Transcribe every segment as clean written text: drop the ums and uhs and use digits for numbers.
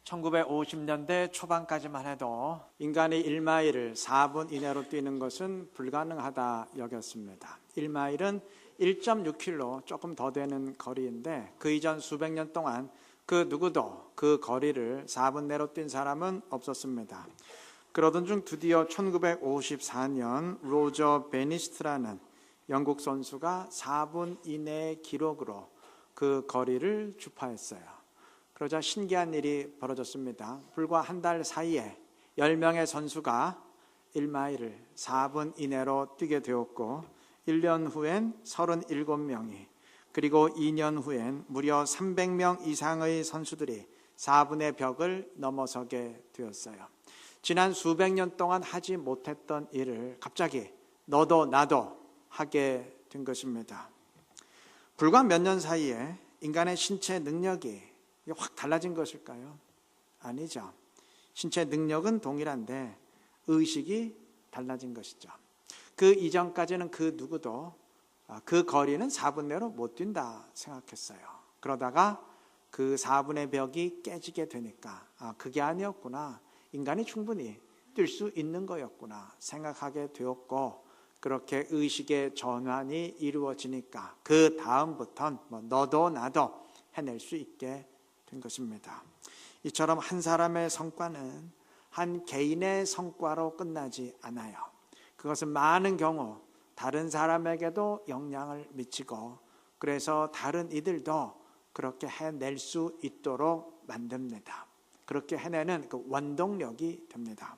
1950년대 초반까지만 해도 인간이 1마일을 4분 이내로 뛰는 것은 불가능하다 여겼습니다. 1마일은 1.6km 조금 더 되는 거리인데 그 이전 수백 년 동안 그 누구도 그 거리를 4분 내로 뛴 사람은 없었습니다. 그러던 중 드디어 1954년 로저 베니스트라는 영국 선수가 4분 이내의 기록으로 그 거리를 주파했어요. 그러자 신기한 일이 벌어졌습니다. 불과 한 달 사이에 10명의 선수가 1마일을 4분 이내로 뛰게 되었고 1년 후엔 37명이 그리고 2년 후엔 무려 300명 이상의 선수들이 4분의 벽을 넘어서게 되었어요. 지난 수백 년 동안 하지 못했던 일을 갑자기 너도 나도 하게 된 것입니다. 불과 몇 년 사이에 인간의 신체 능력이 확 달라진 것일까요? 아니죠. 신체 능력은 동일한데 의식이 달라진 것이죠. 그 이전까지는 그 누구도 그 거리는 4분 내로 못 뛴다 생각했어요. 그러다가 그 4분의 벽이 깨지게 되니까 그게 아니었구나. 인간이 충분히 뛸 수 있는 거였구나 생각하게 되었고 그렇게 의식의 전환이 이루어지니까 그 다음부턴 너도 나도 해낼 수 있게 된 것입니다. 이처럼 한 사람의 성과는 한 개인의 성과로 끝나지 않아요. 그것은 많은 경우 다른 사람에게도 영향을 미치고 그래서 다른 이들도 그렇게 해낼 수 있도록 만듭니다. 그렇게 해내는 그 원동력이 됩니다.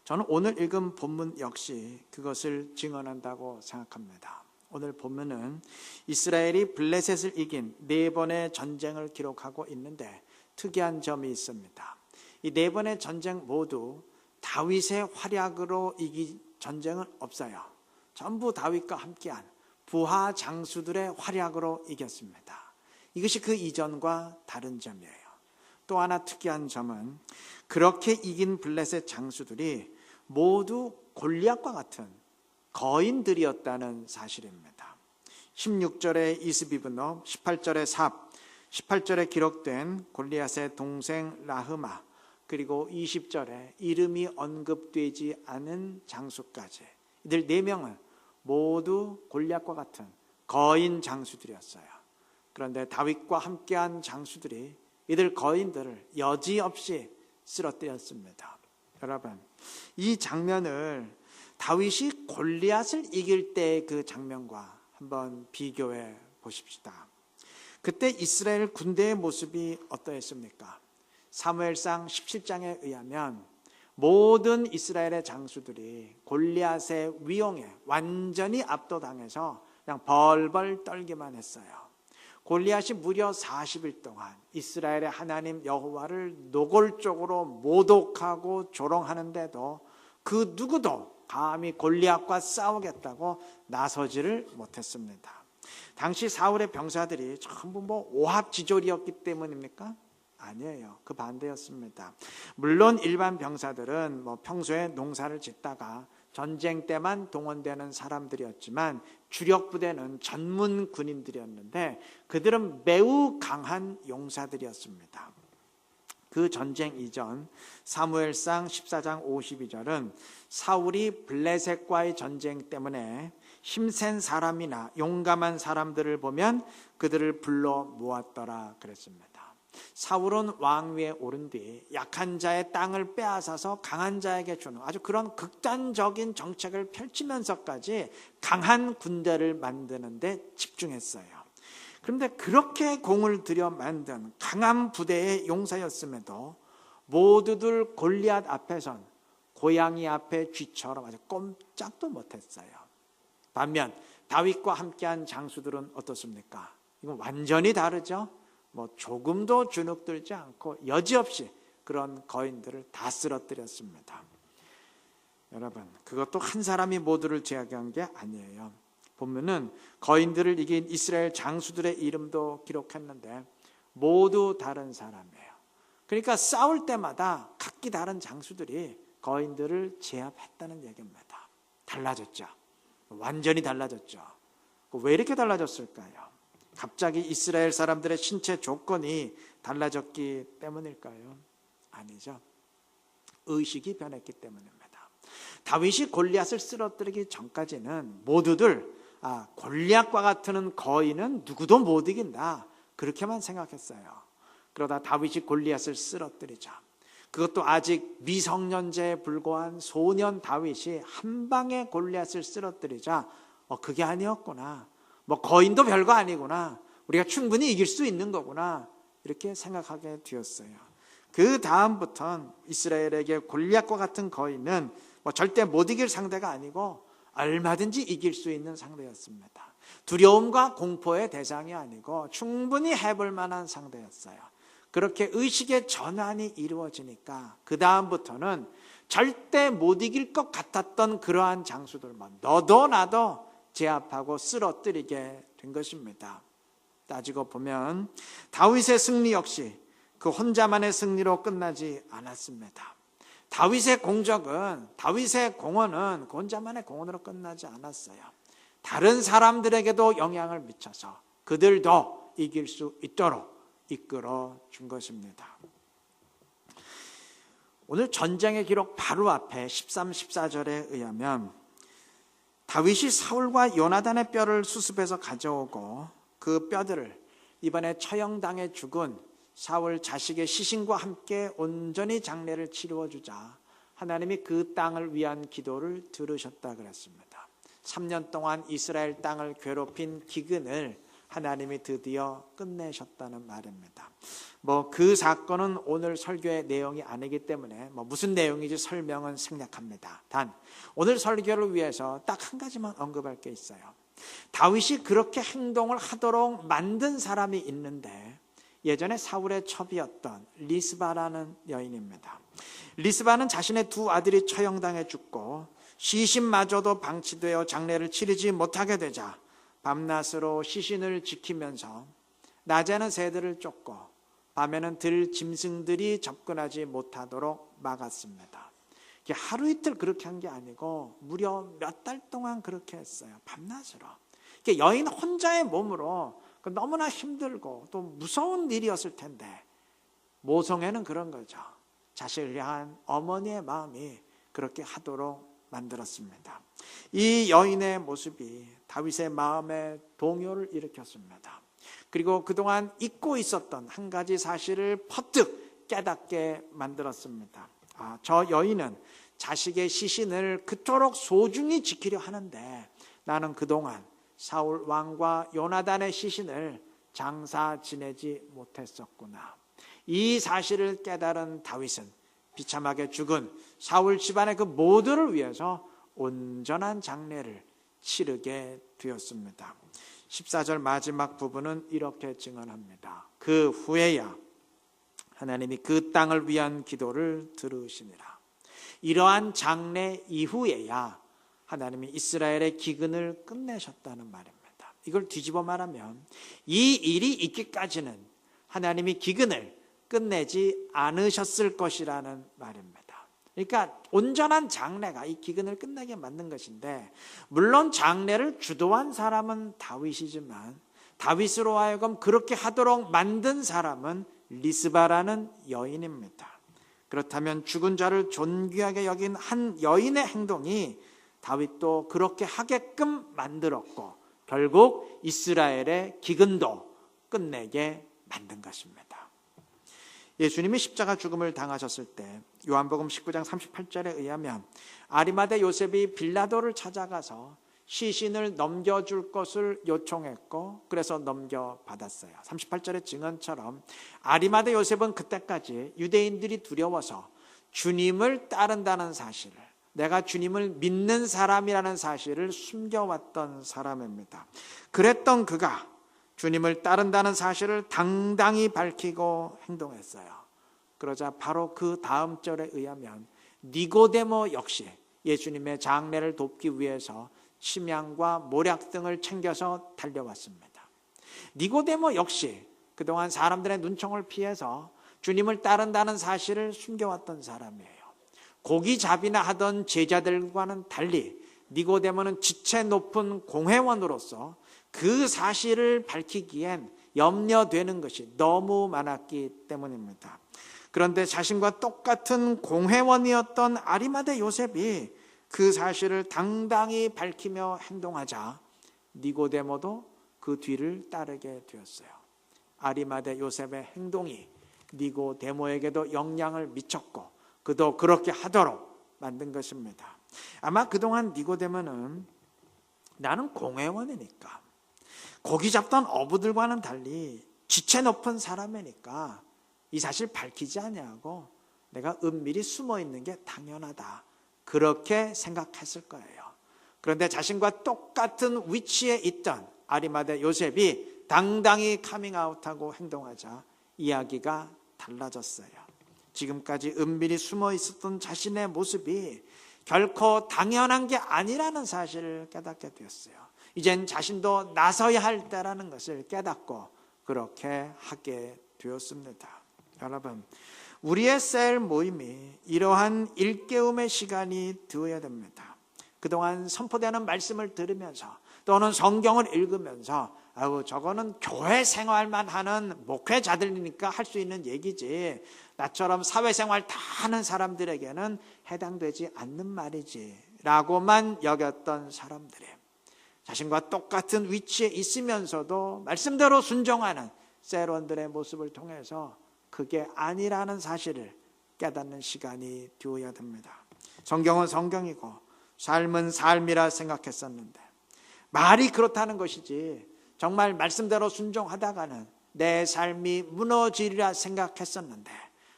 저는 오늘 읽은 본문 역시 그것을 증언한다고 생각합니다. 오늘 본문은 이스라엘이 블레셋을 이긴 4번의 전쟁을 기록하고 있는데 특이한 점이 있습니다. 이 4번의 전쟁 모두 다윗의 활약으로 이긴 전쟁은 없어요. 전부 다윗과 함께한 부하 장수들의 활약으로 이겼습니다. 이것이 그 이전과 다른 점이에요. 또 하나 특이한 점은 그렇게 이긴 블레셋 장수들이 모두 골리앗과 같은 거인들이었다는 사실입니다. 16절에 이스비브노, 18절에 삽, 18절에 기록된 골리앗의 동생 라흐마, 그리고 20절에 이름이 언급되지 않은 장수까지 이들 4명은 모두 골리앗과 같은 거인 장수들이었어요. 그런데 다윗과 함께한 장수들이 이들 거인들을 여지없이 쓰러뜨렸습니다. 여러분, 이 장면을 다윗이 골리앗을 이길 때의 그 장면과 한번 비교해 보십시다. 그때 이스라엘 군대의 모습이 어떠했습니까? 사무엘상 17장에 의하면 모든 이스라엘의 장수들이 골리앗의 위용에 완전히 압도당해서 그냥 벌벌 떨기만 했어요. 골리앗이 무려 40일 동안 이스라엘의 하나님 여호와를 노골적으로 모독하고 조롱하는데도 그 누구도 감히 골리앗과 싸우겠다고 나서지를 못했습니다. 당시 사울의 병사들이 전부 오합지졸이었기 때문입니까? 아니에요. 그 반대였습니다. 물론 일반 병사들은 평소에 농사를 짓다가 전쟁 때만 동원되는 사람들이었지만 주력 부대는 전문 군인들이었는데 그들은 매우 강한 용사들이었습니다. 그 전쟁 이전 사무엘상 14장 52절은 사울이 블레셋과의 전쟁 때문에 힘센 사람이나 용감한 사람들을 보면 그들을 불러 모았더라 그랬습니다. 사울은 왕위에 오른 뒤 약한 자의 땅을 빼앗아서 강한 자에게 주는 아주 그런 극단적인 정책을 펼치면서까지 강한 군대를 만드는 데 집중했어요. 그런데 그렇게 공을 들여 만든 강한 부대의 용사였음에도 모두들 골리앗 앞에선 고양이 앞에 쥐처럼 아주 꼼짝도 못했어요. 반면 다윗과 함께한 장수들은 어떻습니까? 이건 완전히 다르죠. 조금도 주눅들지 않고 여지없이 그런 거인들을 다 쓰러뜨렸습니다. 여러분, 그것도 한 사람이 모두를 제압한 게 아니에요. 보면은 거인들을 이긴 이스라엘 장수들의 이름도 기록했는데 모두 다른 사람이에요. 그러니까 싸울 때마다 각기 다른 장수들이 거인들을 제압했다는 얘기입니다. 달라졌죠. 완전히 달라졌죠. 왜 이렇게 달라졌을까요? 갑자기 이스라엘 사람들의 신체 조건이 달라졌기 때문일까요? 아니죠. 의식이 변했기 때문입니다. 다윗이 골리앗을 쓰러뜨리기 전까지는 모두들 골리앗과 같은 거인은 누구도 못 이긴다, 그렇게만 생각했어요. 그러다 다윗이 골리앗을 쓰러뜨리자, 그것도 아직 미성년자에 불과한 소년 다윗이 한 방에 골리앗을 쓰러뜨리자 그게 아니었구나, 거인도 별거 아니구나, 우리가 충분히 이길 수 있는 거구나, 이렇게 생각하게 되었어요. 그 다음부터는 이스라엘에게 골리앗과 같은 거인은 절대 못 이길 상대가 아니고 얼마든지 이길 수 있는 상대였습니다. 두려움과 공포의 대상이 아니고 충분히 해볼 만한 상대였어요. 그렇게 의식의 전환이 이루어지니까 그 다음부터는 절대 못 이길 것 같았던 그러한 장수들만 너도 나도 제압하고 쓰러뜨리게 된 것입니다. 따지고 보면 다윗의 승리 역시 그 혼자만의 승리로 끝나지 않았습니다. 다윗의 공적은, 다윗의 공헌은 그 혼자만의 공헌으로 끝나지 않았어요. 다른 사람들에게도 영향을 미쳐서 그들도 이길 수 있도록 이끌어 준 것입니다. 오늘 전쟁의 기록 바로 앞에 13, 14절에 의하면 다윗이 사울과 요나단의 뼈를 수습해서 가져오고 그 뼈들을 이번에 처형당해 죽은 사울 자식의 시신과 함께 온전히 장례를 치루어 주자 하나님이 그 땅을 위한 기도를 들으셨다 그랬습니다. 3년 동안 이스라엘 땅을 괴롭힌 기근을 하나님이 드디어 끝내셨다는 말입니다. 그 사건은 오늘 설교의 내용이 아니기 때문에 무슨 내용인지 설명은 생략합니다. 단 오늘 설교를 위해서 딱 한 가지만 언급할 게 있어요. 다윗이 그렇게 행동을 하도록 만든 사람이 있는데 예전에 사울의 첩이었던 리스바라는 여인입니다. 리스바는 자신의 두 아들이 처형당해 죽고 시신마저도 방치되어 장례를 치르지 못하게 되자 밤낮으로 시신을 지키면서 낮에는 새들을 쫓고 밤에는 들 짐승들이 접근하지 못하도록 막았습니다. 하루 이틀 그렇게 한 게 아니고 무려 몇 달 동안 그렇게 했어요. 밤낮으로. 여인 혼자의 몸으로 너무나 힘들고 또 무서운 일이었을 텐데 모성애는 그런 거죠. 자식을 향한 어머니의 마음이 그렇게 하도록 만들었습니다. 이 여인의 모습이 다윗의 마음에 동요를 일으켰습니다. 그리고 그동안 잊고 있었던 한 가지 사실을 퍼뜩 깨닫게 만들었습니다. 저 여인은 자식의 시신을 그토록 소중히 지키려 하는데 나는 그동안 사울 왕과 요나단의 시신을 장사 지내지 못했었구나. 이 사실을 깨달은 다윗은 비참하게 죽은 사울 집안의 그 모두를 위해서 온전한 장례를 치르게 되었습니다. 14절 마지막 부분은 이렇게 증언합니다. 그 후에야 하나님이 그 땅을 위한 기도를 들으시니라. 이러한 장례 이후에야 하나님이 이스라엘의 기근을 끝내셨다는 말입니다. 이걸 뒤집어 말하면 이 일이 있기까지는 하나님이 기근을 끝내지 않으셨을 것이라는 말입니다. 그러니까 온전한 장례가 이 기근을 끝내게 만든 것인데 물론 장례를 주도한 사람은 다윗이지만 다윗으로 하여금 그렇게 하도록 만든 사람은 리스바라는 여인입니다. 그렇다면 죽은 자를 존귀하게 여긴 한 여인의 행동이 다윗도 그렇게 하게끔 만들었고 결국 이스라엘의 기근도 끝내게 만든 것입니다. 예수님이 십자가 죽음을 당하셨을 때 요한복음 19장 38절에 의하면 아리마대 요셉이 빌라도를 찾아가서 시신을 넘겨줄 것을 요청했고 그래서 넘겨받았어요. 38절의 증언처럼 아리마대 요셉은 그때까지 유대인들이 두려워서 주님을 따른다는 사실을, 내가 주님을 믿는 사람이라는 사실을 숨겨왔던 사람입니다. 그랬던 그가 주님을 따른다는 사실을 당당히 밝히고 행동했어요. 그러자 바로 그 다음 절에 의하면 니고데모 역시 예수님의 장례를 돕기 위해서 침향과 모략 등을 챙겨서 달려왔습니다. 니고데모 역시 그동안 사람들의 눈총을 피해서 주님을 따른다는 사실을 숨겨왔던 사람이에요. 고기잡이나 하던 제자들과는 달리 니고데모는 지체 높은 공회원으로서 그 사실을 밝히기엔 염려되는 것이 너무 많았기 때문입니다. 그런데 자신과 똑같은 공회원이었던 아리마대 요셉이 그 사실을 당당히 밝히며 행동하자 니고데모도 그 뒤를 따르게 되었어요. 아리마대 요셉의 행동이 니고데모에게도 영향을 미쳤고 그도 그렇게 하도록 만든 것입니다. 아마 그동안 니고데모는 나는 공회원이니까, 고기 잡던 어부들과는 달리 지체 높은 사람이니까 이 사실 밝히지 아니하고 내가 은밀히 숨어 있는 게 당연하다, 그렇게 생각했을 거예요. 그런데 자신과 똑같은 위치에 있던 아리마대 요셉이 당당히 카밍아웃하고 행동하자 이야기가 달라졌어요. 지금까지 은밀히 숨어 있었던 자신의 모습이 결코 당연한 게 아니라는 사실을 깨닫게 되었어요. 이젠 자신도 나서야 할 때라는 것을 깨닫고 그렇게 하게 되었습니다. 여러분, 우리의 셀 모임이 이러한 일깨움의 시간이 되어야 됩니다. 그동안 선포되는 말씀을 들으면서 또는 성경을 읽으면서 저거는 교회 생활만 하는 목회자들이니까 할 수 있는 얘기지, 나처럼 사회생활 다 하는 사람들에게는 해당되지 않는 말이지 라고만 여겼던 사람들이 자신과 똑같은 위치에 있으면서도 말씀대로 순종하는 셀원들의 모습을 통해서 그게 아니라는 사실을 깨닫는 시간이 되어야 됩니다. 성경은 성경이고 삶은 삶이라 생각했었는데, 말이 그렇다는 것이지 정말 말씀대로 순종하다가는 내 삶이 무너지리라 생각했었는데,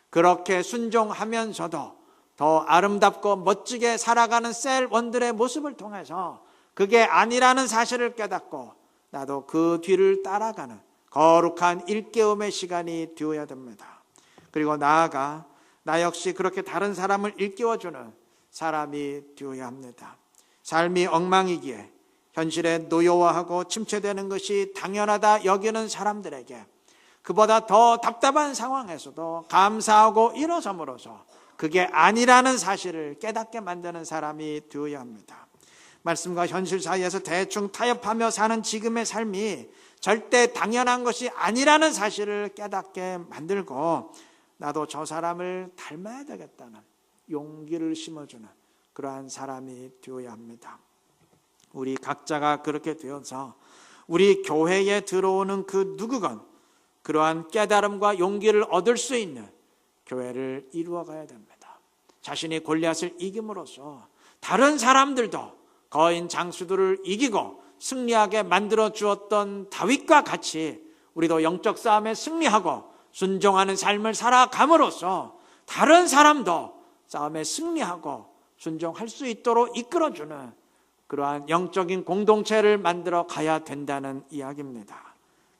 그렇게 순종하면서도 더 아름답고 멋지게 살아가는 셀원들의 모습을 통해서 그게 아니라는 사실을 깨닫고 나도 그 뒤를 따라가는 거룩한 일깨움의 시간이 되어야 됩니다. 그리고 나아가 나 역시 그렇게 다른 사람을 일깨워주는 사람이 되어야 합니다. 삶이 엉망이기에 현실에 노여워하고 침체되는 것이 당연하다 여기는 사람들에게 그보다 더 답답한 상황에서도 감사하고 일어섬으로써 그게 아니라는 사실을 깨닫게 만드는 사람이 되어야 합니다. 말씀과 현실 사이에서 대충 타협하며 사는 지금의 삶이 절대 당연한 것이 아니라는 사실을 깨닫게 만들고 나도 저 사람을 닮아야 되겠다는 용기를 심어주는 그러한 사람이 되어야 합니다. 우리 각자가 그렇게 되어서 우리 교회에 들어오는 그 누구건 그러한 깨달음과 용기를 얻을 수 있는 교회를 이루어가야 됩니다. 자신이 골리앗을 이김으로써 다른 사람들도 거인 장수들을 이기고 승리하게 만들어 주었던 다윗과 같이 우리도 영적 싸움에 승리하고 순종하는 삶을 살아감으로써 다른 사람도 싸움에 승리하고 순종할 수 있도록 이끌어주는 그러한 영적인 공동체를 만들어 가야 된다는 이야기입니다.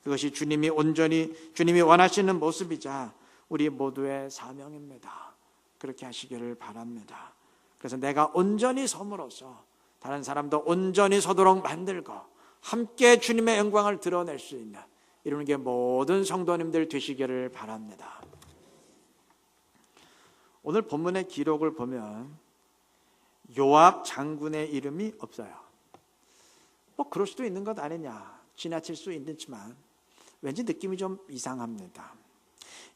그것이 주님이 원하시는 모습이자 우리 모두의 사명입니다. 그렇게 하시기를 바랍니다. 그래서 내가 온전히 섬으로써 다른 사람도 온전히 서도록 만들고 함께 주님의 영광을 드러낼 수 있는 이런 게 모든 성도님들 되시기를 바랍니다. 오늘 본문의 기록을 보면 요압 장군의 이름이 없어요. 그럴 수도 있는 것 아니냐, 지나칠 수 있지만 왠지 느낌이 좀 이상합니다.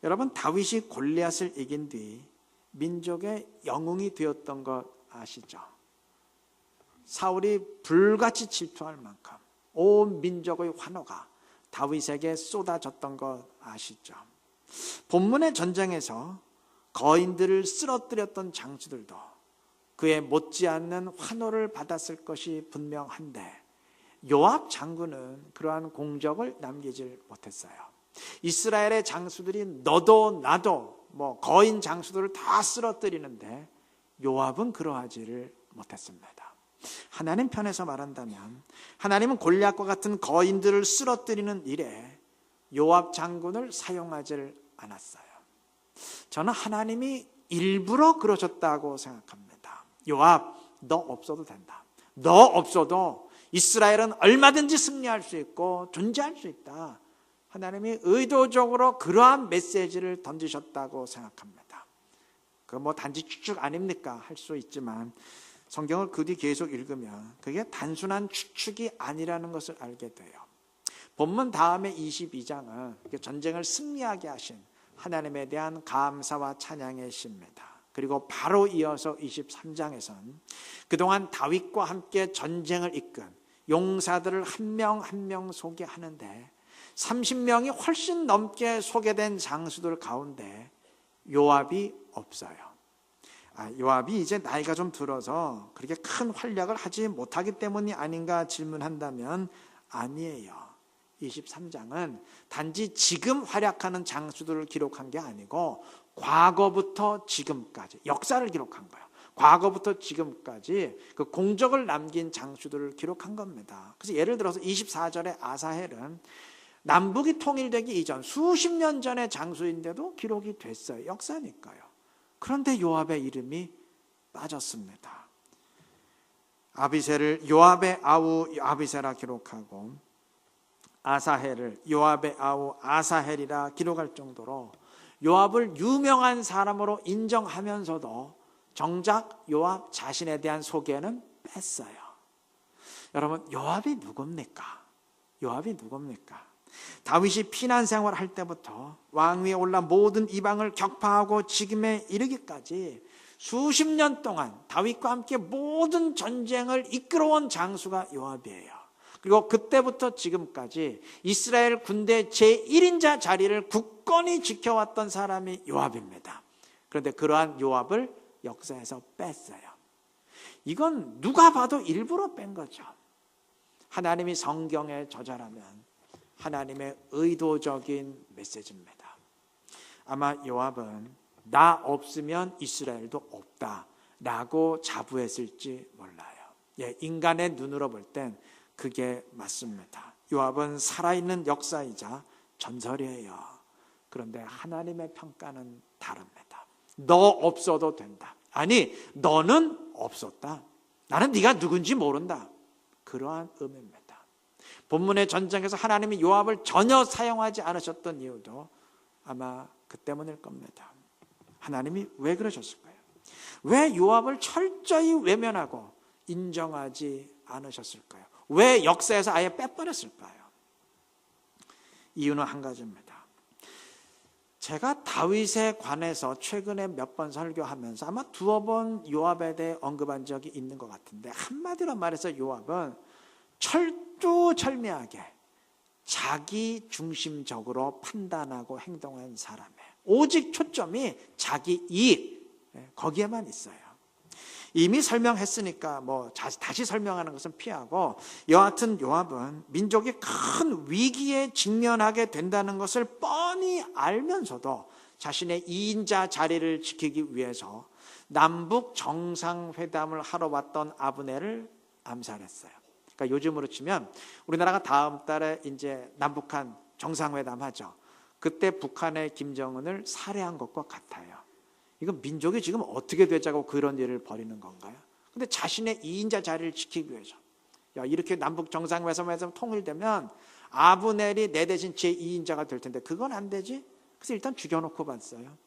여러분, 다윗이 골리앗을 이긴 뒤 민족의 영웅이 되었던 것 아시죠? 사울이 불같이 질투할 만큼 온 민족의 환호가 다윗에게 쏟아졌던 것 아시죠? 본문의 전쟁에서 거인들을 쓰러뜨렸던 장수들도 그에 못지않는 환호를 받았을 것이 분명한데 요압 장군은 그러한 공적을 남기질 못했어요. 이스라엘의 장수들이 너도 나도 거인 장수들을 다 쓰러뜨리는데 요압은 그러하지를 못했습니다. 하나님 편에서 말한다면 하나님은 골리앗과 같은 거인들을 쓰러뜨리는 일에 요압 장군을 사용하지 않았어요. 저는 하나님이 일부러 그러셨다고 생각합니다. 요압, 너 없어도 된다. 너 없어도 이스라엘은 얼마든지 승리할 수 있고 존재할 수 있다. 하나님이 의도적으로 그러한 메시지를 던지셨다고 생각합니다. 그 단지 추측 아닙니까? 할 수 있지만 성경을 그 뒤 계속 읽으면 그게 단순한 추측이 아니라는 것을 알게 돼요. 본문 다음에 22장은 전쟁을 승리하게 하신 하나님에 대한 감사와 찬양의 시입니다. 그리고 바로 이어서 23장에서는 그동안 다윗과 함께 전쟁을 이끈 용사들을 한 명 한 명 소개하는데 30명이 훨씬 넘게 소개된 장수들 가운데 요압이 없어요. 요압이 이제 나이가 좀 들어서 그렇게 큰 활약을 하지 못하기 때문이 아닌가 질문한다면 아니에요. 23장은 단지 지금 활약하는 장수들을 기록한 게 아니고 과거부터 지금까지 역사를 기록한 거예요. 과거부터 지금까지 그 공적을 남긴 장수들을 기록한 겁니다. 그래서 예를 들어서 24절의 아사헬은 남북이 통일되기 이전 수십 년 전의 장수인데도 기록이 됐어요. 역사니까요. 그런데 요압의 이름이 빠졌습니다. 아비새를 요압의 아우 아비새라 기록하고 아사헬을 요압의 아우 아사헬이라 기록할 정도로 요압을 유명한 사람으로 인정하면서도 정작 요압 자신에 대한 소개는 뺐어요. 여러분, 요압이 누굽니까? 요압이 누굽니까? 다윗이 피난 생활할 때부터 왕위에 올라 모든 이방을 격파하고 지금에 이르기까지 수십 년 동안 다윗과 함께 모든 전쟁을 이끌어온 장수가 요압이에요. 그리고 그때부터 지금까지 이스라엘 군대 제1인자 자리를 굳건히 지켜왔던 사람이 요압입니다. 그런데 그러한 요압을 역사에서 뺐어요. 이건 누가 봐도 일부러 뺀 거죠. 하나님이 성경에 저자라면 하나님의 의도적인 메시지입니다. 아마 요압은 나 없으면 이스라엘도 없다라고 자부했을지 몰라요. 인간의 눈으로 볼 땐 그게 맞습니다. 요압은 살아있는 역사이자 전설이에요. 그런데 하나님의 평가는 다릅니다. 너 없어도 된다. 아니, 너는 없었다. 나는 네가 누군지 모른다. 그러한 의미입니다. 본문의 전쟁에서 하나님이 요압을 전혀 사용하지 않으셨던 이유도 아마 그 때문일 겁니다. 하나님이 왜 그러셨을까요? 왜 요압을 철저히 외면하고 인정하지 않으셨을까요? 왜 역사에서 아예 빼버렸을까요? 이유는 한 가지입니다. 제가 다윗에 관해서 최근에 몇 번 설교하면서 아마 두어 번 요압에 대해 언급한 적이 있는 것 같은데, 한마디로 말해서 요압은 철두철미하게 자기 중심적으로 판단하고 행동한 사람이에요. 오직 초점이 자기 이익, 거기에만 있어요. 이미 설명했으니까 다시 설명하는 것은 피하고, 여하튼 요압은 민족이 큰 위기에 직면하게 된다는 것을 뻔히 알면서도 자신의 2인자 자리를 지키기 위해서 남북 정상회담을 하러 왔던 아브넬을 암살했어요. 그러니까 요즘으로 치면 우리나라가 다음 달에 이제 남북한 정상회담 하죠. 그때 북한의 김정은을 살해한 것과 같아요. 이건 민족이 지금 어떻게 되자고 그런 일을 벌이는 건가요? 근데 자신의 2인자 자리를 지키기 위해서, 이렇게 남북 정상회담에서 통일되면 아브넬이 내 대신 제2인자가 될 텐데 그건 안 되지? 그래서 일단 죽여놓고 봤어요.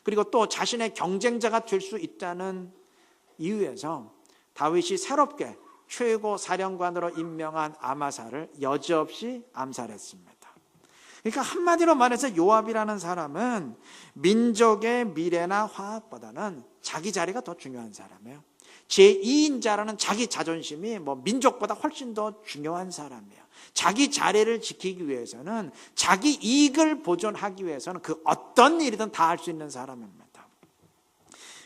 그리고 또 자신의 경쟁자가 될 수 있다는 이유에서 다윗이 새롭게 최고 사령관으로 임명한 아마사를 여지없이 암살했습니다. 그러니까 한마디로 말해서 요압이라는 사람은 민족의 미래나 화합보다는 자기 자리가 더 중요한 사람이에요. 제2인자라는 자기 자존심이 민족보다 훨씬 더 중요한 사람이에요. 자기 자리를 지키기 위해서는, 자기 이익을 보존하기 위해서는 그 어떤 일이든 다 할 수 있는 사람입니다.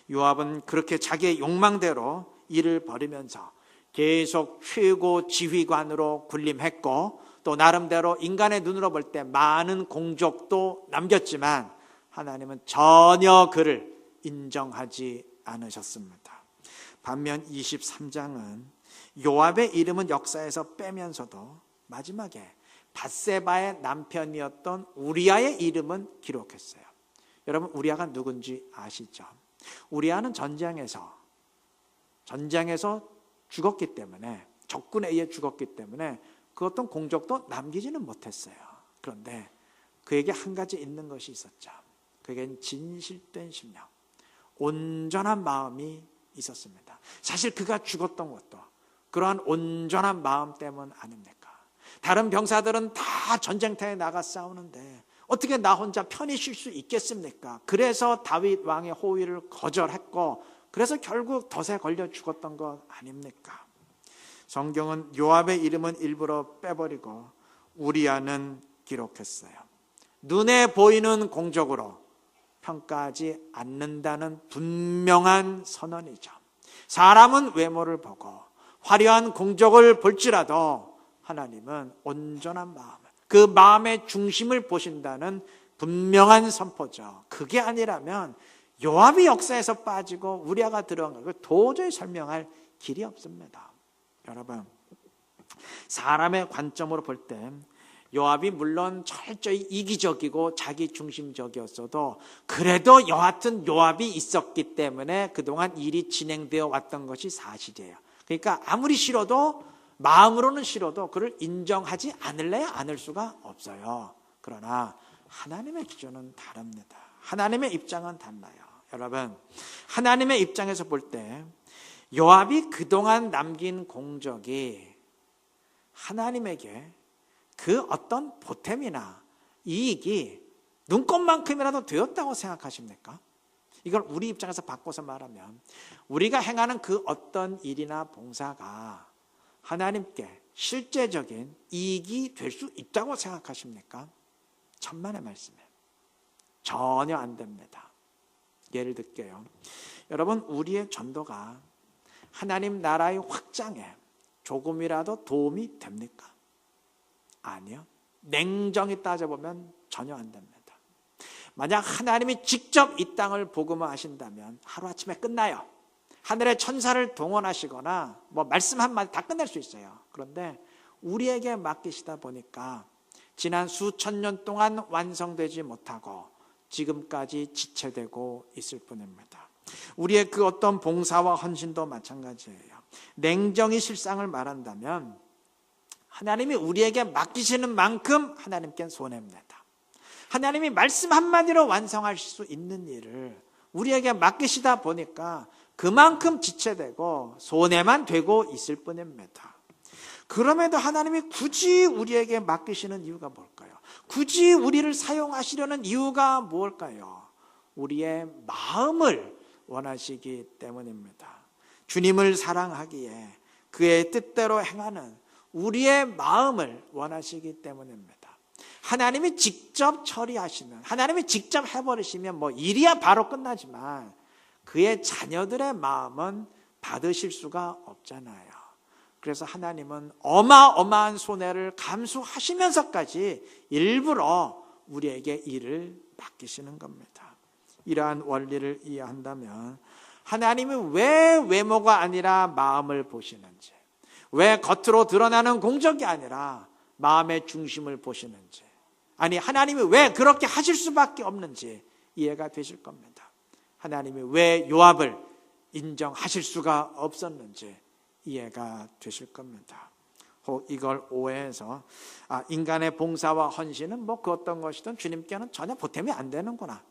요압은 그렇게 자기의 욕망대로 일을 벌이면서 계속 최고 지휘관으로 군림했고, 또 나름대로 인간의 눈으로 볼 때 많은 공적도 남겼지만 하나님은 전혀 그를 인정하지 않으셨습니다. 반면 23장은 요압의 이름은 역사에서 빼면서도 마지막에 밧세바의 남편이었던 우리아의 이름은 기록했어요. 여러분, 우리아가 누군지 아시죠? 우리아는 전쟁에서 죽었기 때문에, 적군에 의해 죽었기 때문에 그 어떤 공적도 남기지는 못했어요. 그런데 그에게 한 가지 있는 것이 있었죠. 그에겐 진실된 심령, 온전한 마음이 있었습니다. 사실 그가 죽었던 것도 그러한 온전한 마음 때문 아닙니까? 다른 병사들은 다 전쟁터에 나가 싸우는데 어떻게 나 혼자 편히 쉴 수 있겠습니까? 그래서 다윗 왕의 호위를 거절했고 그래서 결국 덫에 걸려 죽었던 것 아닙니까? 성경은 요압의 이름은 일부러 빼버리고 우리아는 기록했어요. 눈에 보이는 공적으로 평가하지 않는다는 분명한 선언이죠. 사람은 외모를 보고 화려한 공적을 볼지라도 하나님은 온전한 마음을, 그 마음의 중심을 보신다는 분명한 선포죠. 그게 아니라면 요압이 역사에서 빠지고 우리아가 들어간 걸 도저히 설명할 길이 없습니다. 여러분, 사람의 관점으로 볼 때 요압이 물론 철저히 이기적이고 자기 중심적이었어도 그래도 여하튼 요압이 있었기 때문에 그동안 일이 진행되어 왔던 것이 사실이에요. 그러니까 아무리 싫어도, 마음으로는 싫어도 그를 인정하지 않을래야 않을 수가 없어요. 그러나 하나님의 기준은 다릅니다. 하나님의 입장은 달라요. 여러분, 하나님의 입장에서 볼 때 요압이 그동안 남긴 공적이 하나님에게 그 어떤 보탬이나 이익이 눈꽃만큼이라도 되었다고 생각하십니까? 이걸 우리 입장에서 바꿔서 말하면 우리가 행하는 그 어떤 일이나 봉사가 하나님께 실제적인 이익이 될 수 있다고 생각하십니까? 천만의 말씀이에요. 전혀 안 됩니다. 예를 들게요. 여러분, 우리의 전도가 하나님 나라의 확장에 조금이라도 도움이 됩니까? 아니요. 냉정히 따져보면 전혀 안 됩니다. 만약 하나님이 직접 이 땅을 복음화하신다면 하루아침에 끝나요. 하늘의 천사를 동원하시거나 말씀 한마디 다 끝낼 수 있어요. 그런데 우리에게 맡기시다 보니까 지난 수천 년 동안 완성되지 못하고 지금까지 지체되고 있을 뿐입니다. 우리의 그 어떤 봉사와 헌신도 마찬가지예요. 냉정히 실상을 말한다면 하나님이 우리에게 맡기시는 만큼 하나님께는 손해입니다. 하나님이 말씀 한마디로 완성하실 수 있는 일을 우리에게 맡기시다 보니까 그만큼 지체되고 손해만 되고 있을 뿐입니다. 그럼에도 하나님이 굳이 우리에게 맡기시는 이유가 뭘까요? 굳이 우리를 사용하시려는 이유가 뭘까요? 우리의 마음을 원하시기 때문입니다. 주님을 사랑하기에 그의 뜻대로 행하는 우리의 마음을 원하시기 때문입니다. 하나님이 직접 처리하시면, 하나님이 직접 해버리시면 일이야 바로 끝나지만 그의 자녀들의 마음은 받으실 수가 없잖아요. 그래서 하나님은 어마어마한 손해를 감수하시면서까지 일부러 우리에게 일을 맡기시는 겁니다. 이러한 원리를 이해한다면 하나님이 왜 외모가 아니라 마음을 보시는지, 왜 겉으로 드러나는 공적이 아니라 마음의 중심을 보시는지, 아니 하나님이 왜 그렇게 하실 수밖에 없는지 이해가 되실 겁니다. 하나님이 왜 요압을 인정하실 수가 없었는지 이해가 되실 겁니다. 혹 이걸 오해해서 인간의 봉사와 헌신은 그 어떤 것이든 주님께는 전혀 보탬이 안 되는구나.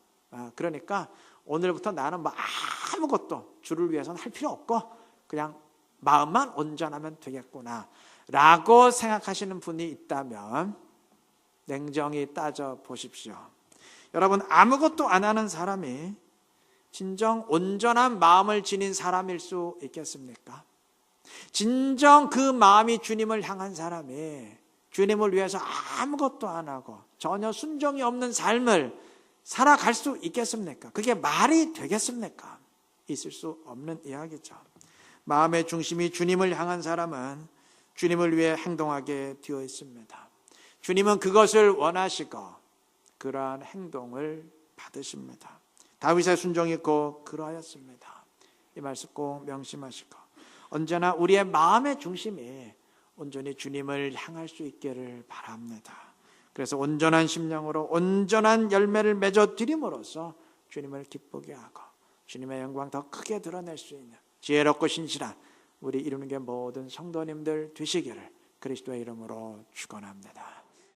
그러니까 오늘부터 나는 아무것도 주를 위해서는 할 필요 없고 그냥 마음만 온전하면 되겠구나 라고 생각하시는 분이 있다면 냉정히 따져보십시오. 여러분, 아무것도 안 하는 사람이 진정 온전한 마음을 지닌 사람일 수 있겠습니까? 진정 그 마음이 주님을 향한 사람이 주님을 위해서 아무것도 안 하고 전혀 순종이 없는 삶을 살아갈 수 있겠습니까? 그게 말이 되겠습니까? 있을 수 없는 이야기죠. 마음의 중심이 주님을 향한 사람은 주님을 위해 행동하게 되어 있습니다. 주님은 그것을 원하시고 그러한 행동을 받으십니다. 다윗의 순종이 곧 그러하였습니다. 이 말씀 꼭 명심하시고 언제나 우리의 마음의 중심이 온전히 주님을 향할 수 있기를 바랍니다. 그래서 온전한 심령으로 온전한 열매를 맺어 드림으로써 주님을 기쁘게 하고 주님의 영광 더 크게 드러낼 수 있는 지혜롭고 신실한 우리 이루는 게 모든 성도님들 되시기를 그리스도의 이름으로 축원합니다.